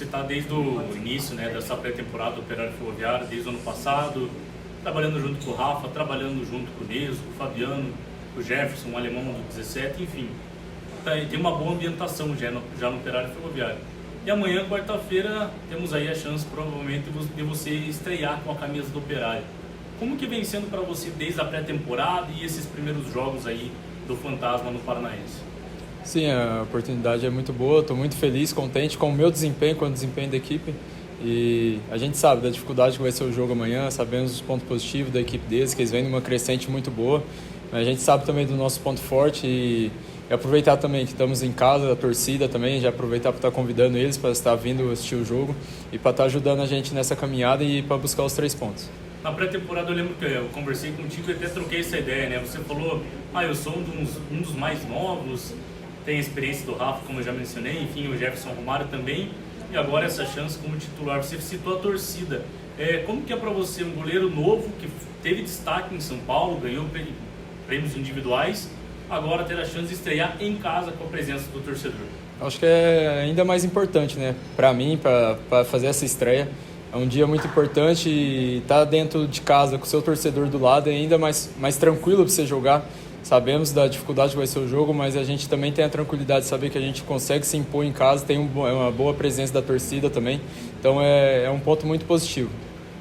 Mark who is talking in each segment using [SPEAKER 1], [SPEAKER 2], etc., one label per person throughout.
[SPEAKER 1] você está desde o início, né, dessa pré-temporada do Operário Ferroviário, desde o ano passado, trabalhando junto com o Rafa, trabalhando junto com o Neso, com o Fabiano, com o Jefferson, o alemão do 17, enfim. Tem uma boa ambientação já no Operário Ferroviário. E amanhã, quarta-feira, temos aí a chance, provavelmente, de você estrear com a camisa do Operário. Como que vem sendo para você desde a pré-temporada e esses primeiros jogos aí do Fantasma no Paranaense?
[SPEAKER 2] Sim, a oportunidade é muito boa, estou muito feliz, contente com o meu desempenho, com o desempenho da equipe. E a gente sabe da dificuldade que vai ser o jogo amanhã, sabemos os pontos positivos da equipe deles, que eles vêm numa crescente muito boa. Mas a gente sabe também do nosso ponto forte e aproveitar também que estamos em casa, a torcida também, já aproveitar para estar convidando eles para estar vindo assistir o jogo e para estar ajudando a gente nessa caminhada e para buscar os 3 pontos.
[SPEAKER 1] Na pré-temporada eu lembro que eu conversei contigo e até troquei essa ideia, né? Você falou, eu sou um dos mais novos, tem a experiência do Rafa, como eu já mencionei, enfim, o Jefferson Romário também, e agora essa chance como titular. Você citou a torcida. Como que é para você, um goleiro novo que teve destaque em São Paulo, ganhou prêmios individuais, agora ter a chance de estrear em casa com a presença do torcedor?
[SPEAKER 2] Acho que é ainda mais importante, né? Para mim, para fazer essa estreia. É um dia muito importante e estar dentro de casa com o seu torcedor do lado é ainda mais tranquilo para você jogar. Sabemos da dificuldade que vai ser o jogo, mas a gente também tem a tranquilidade de saber que a gente consegue se impor em casa, tem uma boa presença da torcida também. Então é um ponto muito positivo.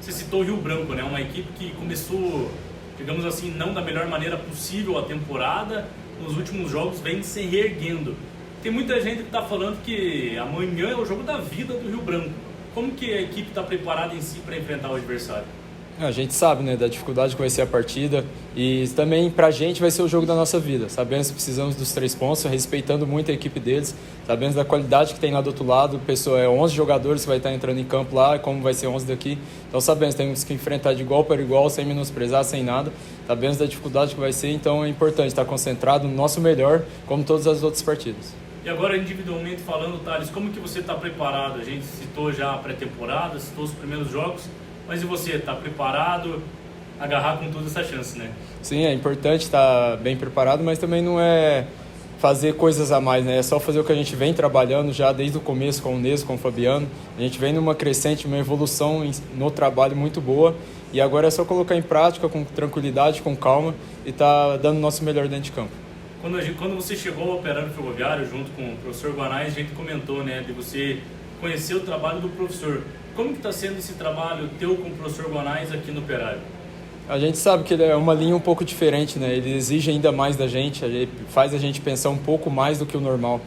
[SPEAKER 1] Você citou o Rio Branco, né? Uma equipe que começou, digamos assim, não da melhor maneira possível a temporada, nos últimos jogos vem se reerguendo. Tem muita gente que está falando que amanhã é o jogo da vida do Rio Branco. Como que a equipe está preparada em si para enfrentar o adversário?
[SPEAKER 2] A gente sabe, né, da dificuldade que vai ser a partida e também pra gente vai ser o jogo da nossa vida. Sabemos que precisamos dos 3 pontos, respeitando muito a equipe deles, sabemos da qualidade que tem lá do outro lado, 11 jogadores que vai estar entrando em campo lá, como vai ser 11 daqui. Então sabemos, temos que enfrentar de igual para igual, sem menosprezar, sem nada. Sabemos da dificuldade que vai ser, então é importante estar concentrado no nosso melhor, como todas as outras partidas.
[SPEAKER 1] E agora, individualmente falando, Thales, como que você está preparado? A gente citou já a pré-temporada, citou os primeiros jogos, mas e você, está preparado a agarrar com toda essa chance, né?
[SPEAKER 2] Sim, é importante estar bem preparado, mas também não é fazer coisas a mais, né? É só fazer o que a gente vem trabalhando já desde o começo com o Neso, com o Fabiano. A gente vem numa crescente, uma evolução no trabalho muito boa e agora é só colocar em prática com tranquilidade, com calma e estar dando o nosso melhor dentro de campo.
[SPEAKER 1] Quando você chegou ao Operário Ferroviário junto com o professor Guanais, a gente comentou, né, de você conhecer o trabalho do professor. Como que está sendo esse trabalho teu com o professor Guanais aqui no Operário?
[SPEAKER 2] A gente sabe que ele é uma linha um pouco diferente, né? Ele exige ainda mais da gente, ele faz a gente pensar um pouco mais do que o normal.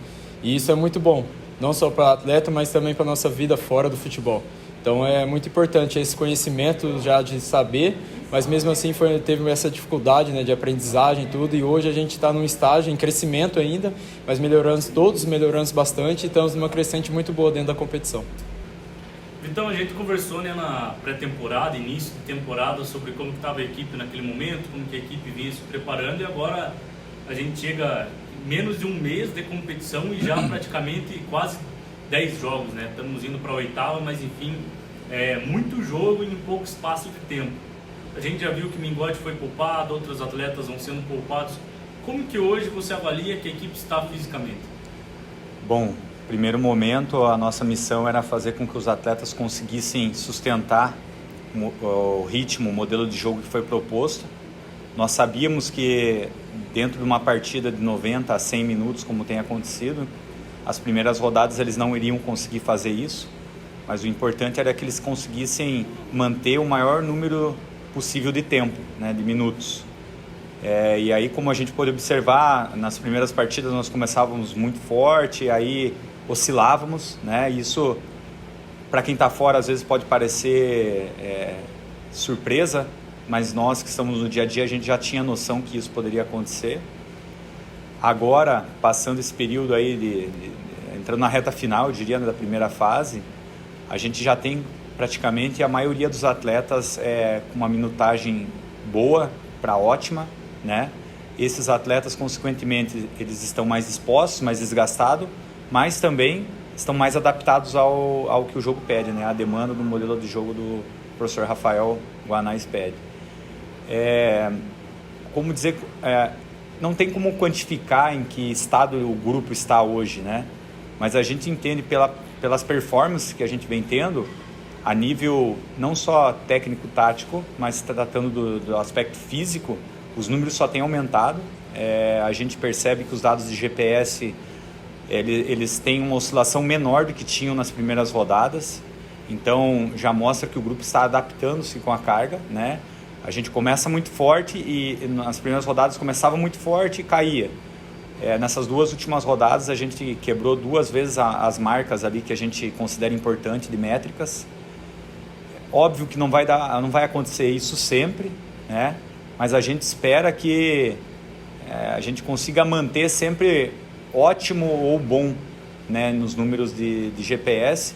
[SPEAKER 2] E isso é muito bom, não só para atleta, mas também para a nossa vida fora do futebol. Então é muito importante esse conhecimento já de saber, mas mesmo assim teve essa dificuldade, né, de aprendizagem e tudo, e hoje a gente está num estágio em crescimento ainda, mas todos melhorando bastante e estamos numa crescente muito boa dentro da competição.
[SPEAKER 1] Então a gente conversou, né, na pré-temporada, início de temporada, sobre como estava a equipe naquele momento, como que a equipe vinha se preparando, e agora a gente chega menos de um mês de competição e já praticamente quase 10 jogos, né? Estamos indo para a 8ª, mas enfim, muito jogo em pouco espaço de tempo. A gente já viu que Mingote foi poupado, outros atletas vão sendo poupados. Como que hoje você avalia que a equipe está fisicamente?
[SPEAKER 3] Bom, primeiro momento, a nossa missão era fazer com que os atletas conseguissem sustentar o ritmo, o modelo de jogo que foi proposto. Nós sabíamos que dentro de uma partida de 90 a 100 minutos, como tem acontecido, as primeiras rodadas eles não iriam conseguir fazer isso, mas o importante era que eles conseguissem manter o maior número possível de tempo, né, de minutos. E aí, como a gente pôde observar, nas primeiras partidas nós começávamos muito forte, aí oscilávamos, né? Isso, para quem está fora, às vezes pode parecer surpresa, mas nós que estamos no dia a dia, a gente já tinha noção que isso poderia acontecer. Agora, passando esse período aí, entrando na reta final, eu diria, da primeira fase, a gente já tem praticamente a maioria dos atletas com uma minutagem boa para ótima, né? Esses atletas, consequentemente, eles estão mais expostos, mais desgastados, mas também estão mais adaptados ao que o jogo pede, né? A demanda do modelo de jogo do professor Rafael Guanais pede. Como dizer, não tem como quantificar em que estado o grupo está hoje, né? mas a gente entende pelas performances que a gente vem tendo, a nível não só técnico-tático, mas tratando do aspecto físico, os números só têm aumentado. A gente percebe que os dados de GPS, eles têm uma oscilação menor do que tinham nas primeiras rodadas, então já mostra que o grupo está adaptando-se com a carga, né? A gente começa muito forte e nas primeiras rodadas começava muito forte e caía. Nessas 2 últimas rodadas a gente quebrou 2 vezes as marcas ali que a gente considera importante de métricas. Óbvio que não vai acontecer isso sempre, né? Mas a gente espera que a gente consiga manter sempre ótimo ou bom, né, nos números de GPS.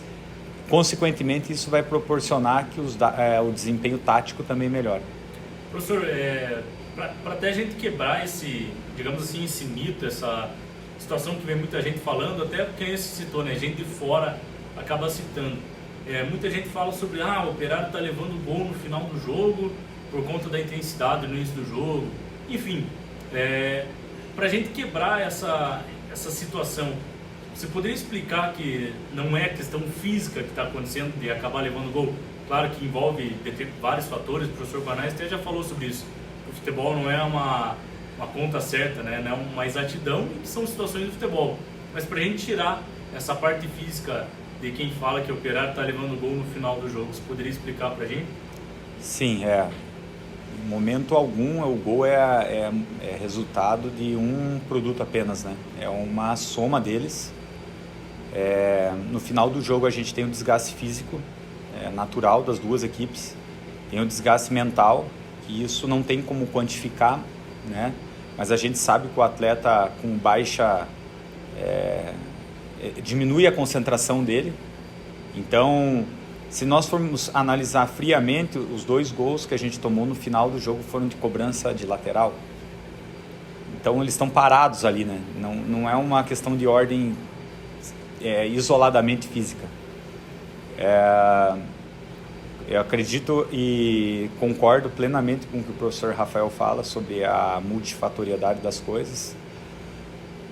[SPEAKER 3] Consequentemente, isso vai proporcionar que o desempenho tático também melhore.
[SPEAKER 1] Professor, para até a gente quebrar esse, digamos assim, esse mito, essa situação que vem muita gente falando, até quem se citou, né, gente de fora acaba citando. Muita gente fala sobre o Operário está levando gol no final do jogo por conta da intensidade no início do jogo. Enfim, para a gente quebrar essa situação, você poderia explicar que não é questão física que está acontecendo de acabar levando gol? Claro que envolve vários fatores, o professor Guanais até já falou sobre isso. O futebol não é uma conta certa, né? Não é uma exatidão, são situações do futebol. Mas para a gente tirar essa parte física de quem fala que o Operário está levando gol no final do jogo, você poderia explicar para a gente?
[SPEAKER 3] Sim, em momento algum o gol é resultado de um produto apenas, né? É uma soma deles. No final do jogo a gente tem um desgaste físico natural das 2 equipes, tem um desgaste mental, que isso não tem como quantificar, né? Mas a gente sabe que o atleta com baixa diminui a concentração dele. Então, se nós formos analisar friamente, os 2 gols que a gente tomou no final do jogo foram de cobrança de lateral. Então, eles estão parados ali, né? Não é uma questão de ordem isoladamente física. Eu acredito e concordo plenamente com o que o professor Rafael fala sobre a multifatoriedade das coisas.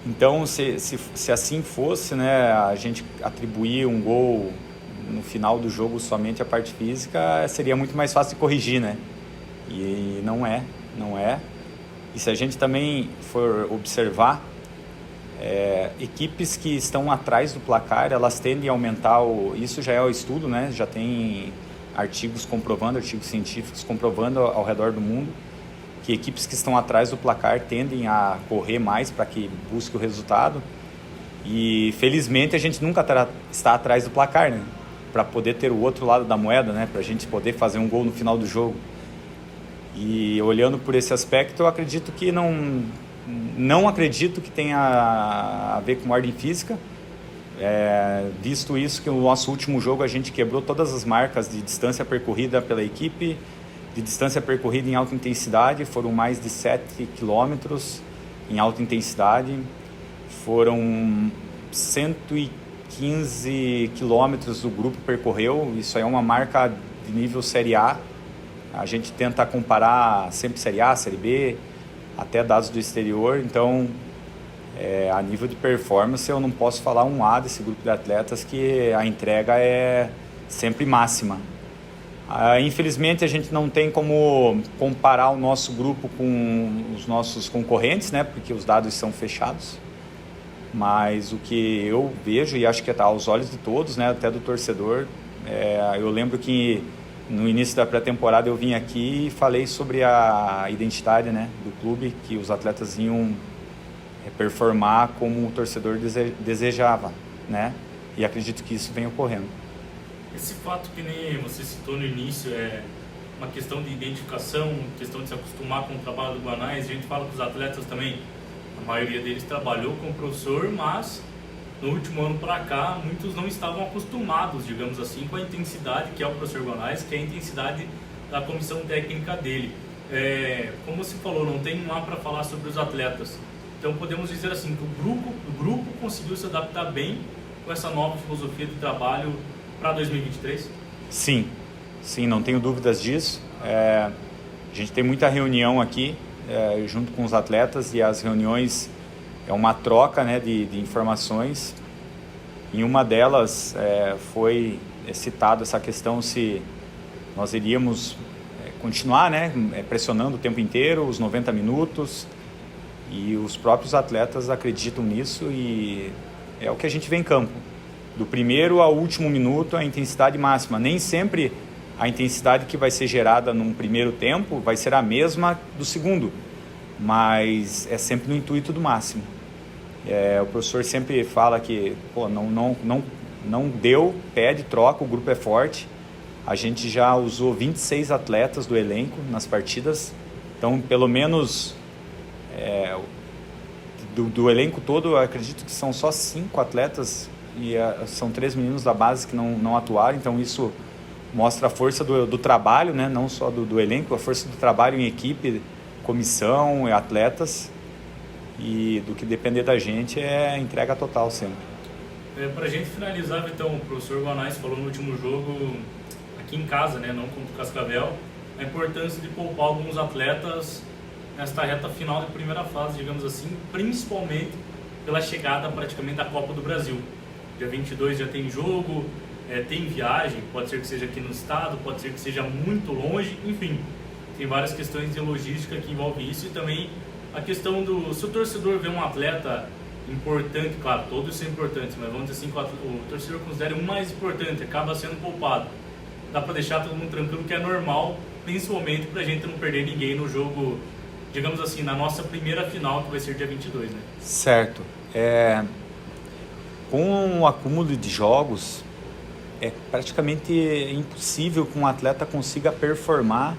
[SPEAKER 3] Então, se assim fosse, né, a gente atribuir um gol no final do jogo somente à parte física, seria muito mais fácil de corrigir, né? E não é. E se a gente também for observar, equipes que estão atrás do placar, elas tendem a aumentar isso já é o estudo, né? Já tem artigos científicos comprovando ao redor do mundo que equipes que estão atrás do placar tendem a correr mais para que busque o resultado. E felizmente a gente nunca está atrás do placar, né? Para poder ter o outro lado da moeda, né? Para a gente poder fazer um gol no final do jogo. E olhando por esse aspecto, eu acredito que não acredito que tenha a ver com ordem física. Visto isso, que no nosso último jogo a gente quebrou todas as marcas de distância percorrida pela equipe, de distância percorrida em alta intensidade, foram mais de 7 quilômetros em alta intensidade, foram 115 quilômetros o grupo percorreu, isso aí é uma marca de nível Série A. A gente tenta comparar sempre Série A, Série B, até dados do exterior. Então, a nível de performance, eu não posso falar um A desse grupo de atletas que a entrega é sempre máxima. Infelizmente, a gente não tem como comparar o nosso grupo com os nossos concorrentes, né? Porque os dados são fechados. Mas o que eu vejo, e acho que está aos olhos de todos, né? Até do torcedor, eu lembro que no início da pré-temporada eu vim aqui e falei sobre a identidade, né, do clube, que os atletas iam performar como o torcedor desejava, né? E acredito que isso vem ocorrendo.
[SPEAKER 1] Esse fato que nem você citou no início é uma questão de identificação, questão de se acostumar com o trabalho do Guanais. A gente fala que os atletas também, a maioria deles trabalhou com o professor, mas no último ano para cá, muitos não estavam acostumados, digamos assim, com a intensidade que é o professor Guanais, que é a intensidade da comissão técnica dele. Como você falou, não tem um A para falar sobre os atletas. Então podemos dizer assim que o grupo conseguiu se adaptar bem com essa nova filosofia de trabalho para 2023? Sim,
[SPEAKER 3] não tenho dúvidas disso. A gente tem muita reunião aqui junto com os atletas, e as reuniões é uma troca, né, de informações. Em uma delas foi citado essa questão se nós iríamos continuar, né, pressionando o tempo inteiro, os 90 minutos, e os próprios atletas acreditam nisso e é o que a gente vê em campo. Do primeiro ao último minuto, a intensidade máxima. Nem sempre a intensidade que vai ser gerada num primeiro tempo vai ser a mesma do segundo, mas é sempre no intuito do máximo. O professor sempre fala que não deu, pede, troca, o grupo é forte. A gente já usou 26 atletas do elenco nas partidas, então pelo menos do elenco todo eu acredito que são só 5 atletas e são 3 meninos da base que não atuaram, então isso mostra a força do trabalho, né? Não só do elenco, a força do trabalho em equipe, comissão e atletas, e do que depender da gente é entrega total sempre.
[SPEAKER 1] Para a gente finalizar, então, o professor Guanais falou no último jogo, aqui em casa, né, não contra o Cascavel, a importância de poupar alguns atletas nesta reta final da primeira fase, digamos assim, principalmente pela chegada praticamente da Copa do Brasil. Dia 22 já tem jogo, tem viagem, pode ser que seja aqui no estado, pode ser que seja muito longe, enfim, tem várias questões de logística que envolvem isso, e também a questão se o torcedor vê um atleta importante, claro, todos são importantes, mas vamos dizer assim, o torcedor considera um mais importante, acaba sendo poupado. Dá para deixar todo mundo tranquilo que é normal, principalmente para a gente não perder ninguém no jogo, digamos assim, na nossa primeira final, que vai ser dia 22, né?
[SPEAKER 3] Certo. Com o acúmulo de jogos, é praticamente impossível que um atleta consiga performar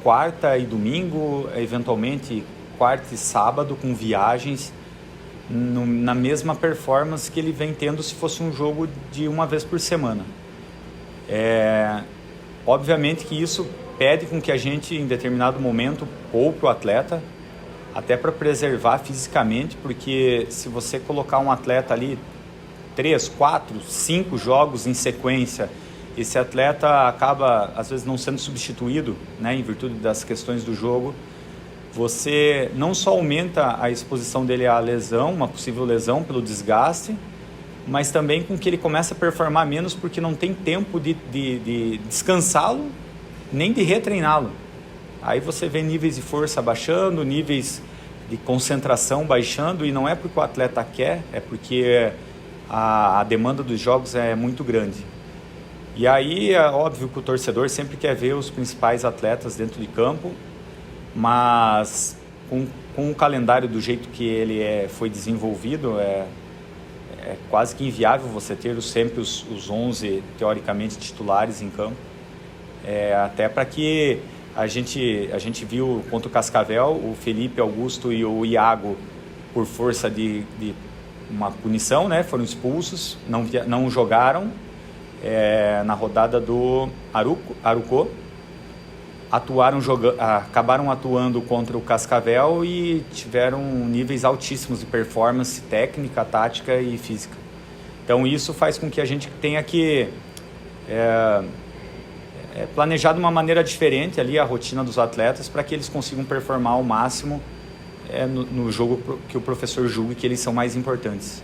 [SPEAKER 3] quarta e domingo, eventualmente quarta e sábado, com viagens, na mesma performance que ele vem tendo se fosse um jogo de uma vez por semana. Obviamente que isso pede com que a gente, em determinado momento, poupe o atleta, até para preservar fisicamente, porque se você colocar um atleta ali 3, 4, 5 jogos em sequência, esse atleta acaba, às vezes, não sendo substituído, né, em virtude das questões do jogo. Você não só aumenta a exposição dele à lesão, uma possível lesão pelo desgaste, mas também com que ele começa a performar menos porque não tem tempo de descansá-lo, nem de retreiná-lo. Aí você vê níveis de força baixando, níveis de concentração baixando, e não é porque o atleta quer, é porque a demanda dos jogos é muito grande. E aí é óbvio que o torcedor sempre quer ver os principais atletas dentro de campo, mas com o calendário do jeito que ele foi desenvolvido, é quase que inviável você ter sempre os 11 teoricamente titulares em campo. Até para que a gente viu contra o Cascavel, o Felipe Augusto e o Iago, por força de uma punição, né, foram expulsos, não jogaram na rodada do Arucó, acabaram atuando contra o Cascavel e tiveram níveis altíssimos de performance técnica, tática e física. Então isso faz com que a gente tenha que planejar de uma maneira diferente ali a rotina dos atletas para que eles consigam performar ao máximo no jogo que o professor julgue que eles são mais importantes.